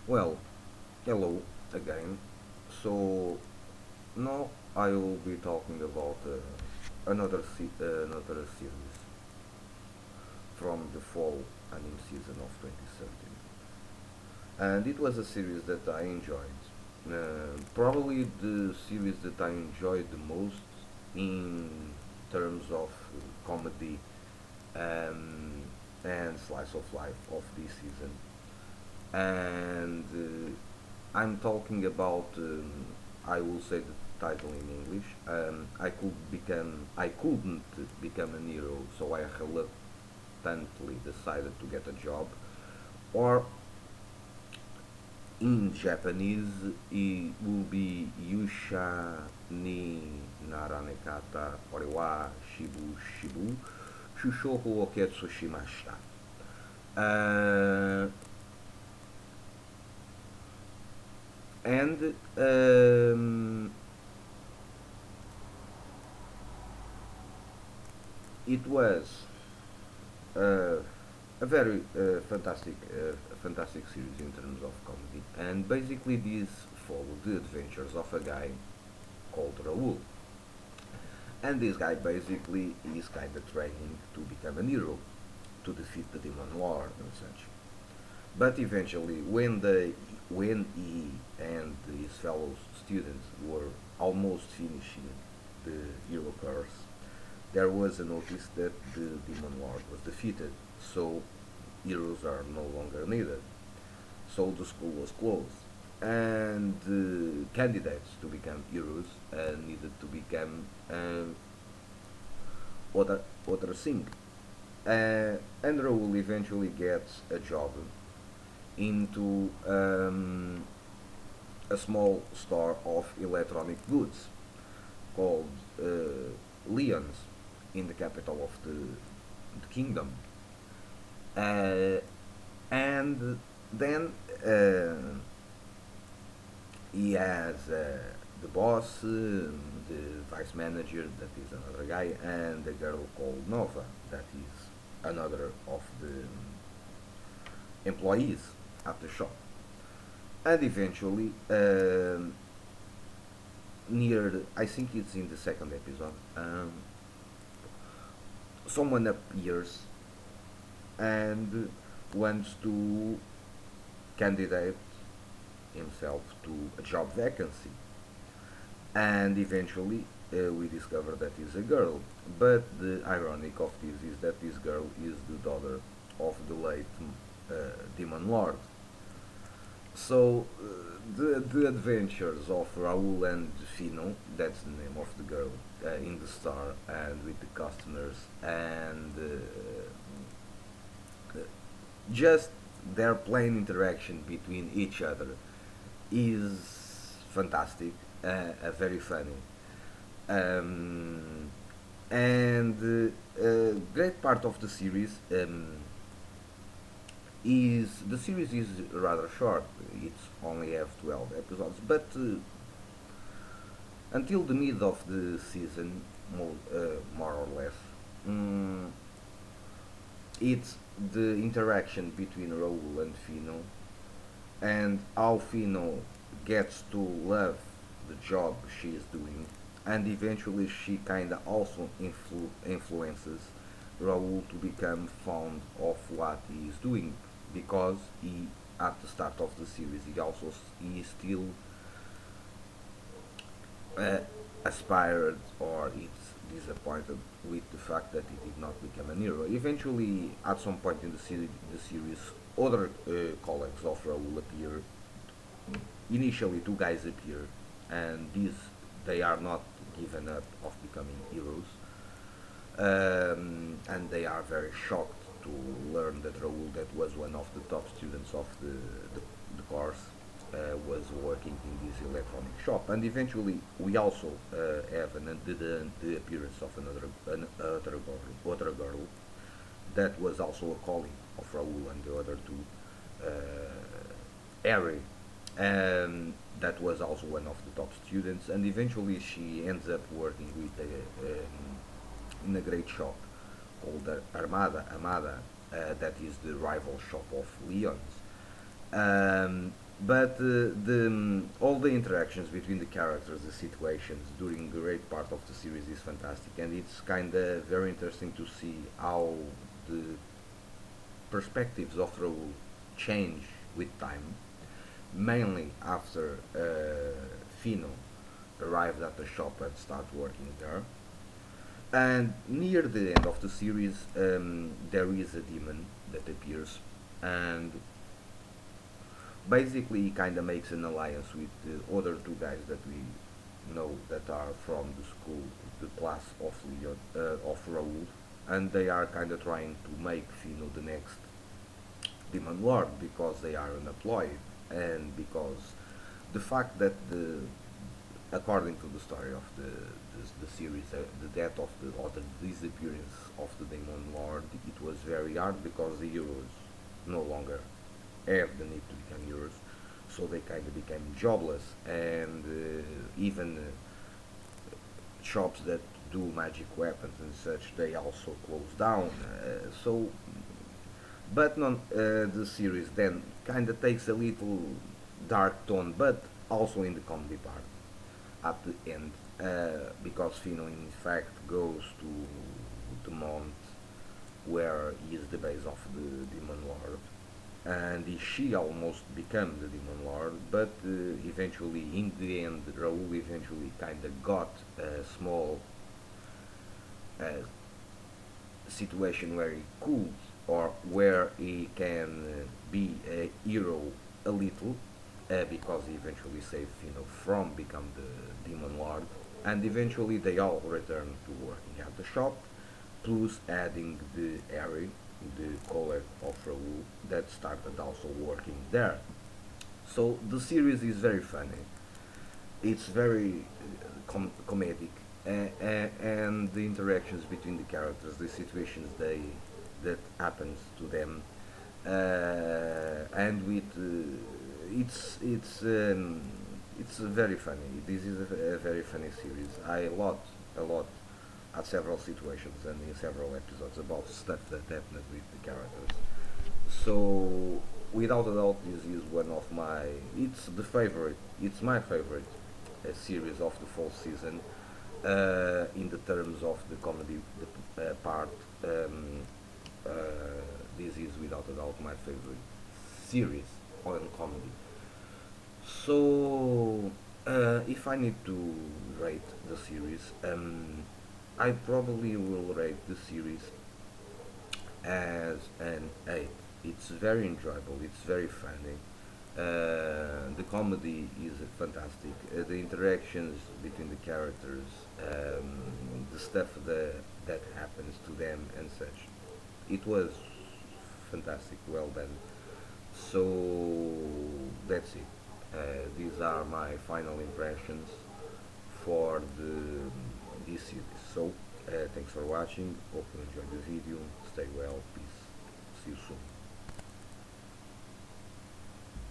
Well, hello again. So now I will be talking about another series from the fall anime season of 2013, and it was a series that I enjoyed. Probably the series that I enjoyed the most in terms of comedy um, and slice of life of this season. And I'm talking about. I will say the title in English. I couldn't become a hero, so I reluctantly decided to get a job. Or in Japanese, it will be Yusha ni Narenakatta wa Shibushibu Shushoku o ketsu Shimashita. Uh, and It was uh, a very fantastic series in terms of comedy, and basically this followed the adventures of a guy called Raul, and this guy basically is kind of training to become a hero, to defeat the demon lord and such. But eventually, when he and his fellow students were almost finishing the hero course, there was a notice that the demon lord was defeated, so heroes are no longer needed. So the school was closed, and candidates to become heroes needed to become other thing. And Raul eventually gets a job into a small store of electronic goods called Leon's in the capital of the kingdom. Uh, and then he has the boss, the vice manager, that is another guy, and a girl called Nova, that is another of the employees at the shop. And eventually, I think it's in the second episode, someone appears and wants to candidate himself to a job vacancy. And eventually, we discover that he's a girl. But the ironic of this is that this girl is the daughter of the late Demon Lord. So, the adventures of Raul and Fino, that's the name of the girl, in the store and with the customers, and just their plain interaction between each other is fantastic, very funny. Um, and Great part of the series is the series is rather short. It's only have 12 episodes, but until the mid of the season, more or less, um, it's the interaction between Raul and Fino, and how Fino gets to love the job she is doing, and eventually she kinda also influences Raul to become fond of what he is doing, because he, at the start of the series, he still uh, aspired, or is disappointed with the fact that he did not become a hero. Eventually, at some point in the series, other colleagues of Raul appear. Initially, two guys appear, and they are not given up of becoming heroes, and they are very shocked to learn that Raul, that was one of the top students of the course, was working in this electronic shop. And eventually, we also have the appearance of other girl that was also a colleague of Raul and the other two, Harry, and that was also one of the top students. And eventually, she ends up working with in a great shop called Amada, that is the rival shop of Leon's. But all the interactions between the characters, the situations during a great part of the series is fantastic, and it's kind of very interesting to see how the perspectives of Raoul change with time, mainly after Fino arrived at the shop and start working there. And near the end of the series, there is a demon that appears, and basically he kind of makes an alliance with the other two guys that we know that are from the school, the class of Leon, of Raoul, and they are kind of trying to make Fino the next Demon Lord because they are unemployed, and because the fact that according to the story of the series, the death of the or the disappearance of the Demon Lord, it was very hard because the heroes no longer have the need to become heroes, so they kind of became jobless, and even shops that do magic weapons and such, they also closed down. But the series then kind of takes a little dark tone, but also in the comedy part at the end, because Fino in fact goes to the mount where he is the base of the Demon Lord, and she almost became the Demon Lord, but eventually, in the end, Raul eventually kind of got a small uh, situation where he could, or where he can be a hero a little, because he eventually saved Fino from become the Demon Lord, and eventually they all return to working at the shop, plus adding the Harry, the colleague of Raul, that started also working there. So the series is very funny. It's very comedic, and the interactions between the characters, the situations that happens to them, and with it's very funny. This is a very funny series. I laughed a lot at several situations and in several episodes about stuff that happened with the characters. So without a doubt, this is one of my. It's the favorite. It's my favorite series of the fall season. In the terms of the comedy part, uh, this is without a doubt my favorite series on comedy. So, if I need to rate the series, I probably will rate the series as an 8. It's very enjoyable, it's very funny. The comedy is fantastic. The interactions between the characters, the stuff that happens to them and such. It was fantastic, well done. So that's it. These are my final impressions for this series. So thanks for watching. Hope you enjoyed the video. Stay well. Peace. See you soon.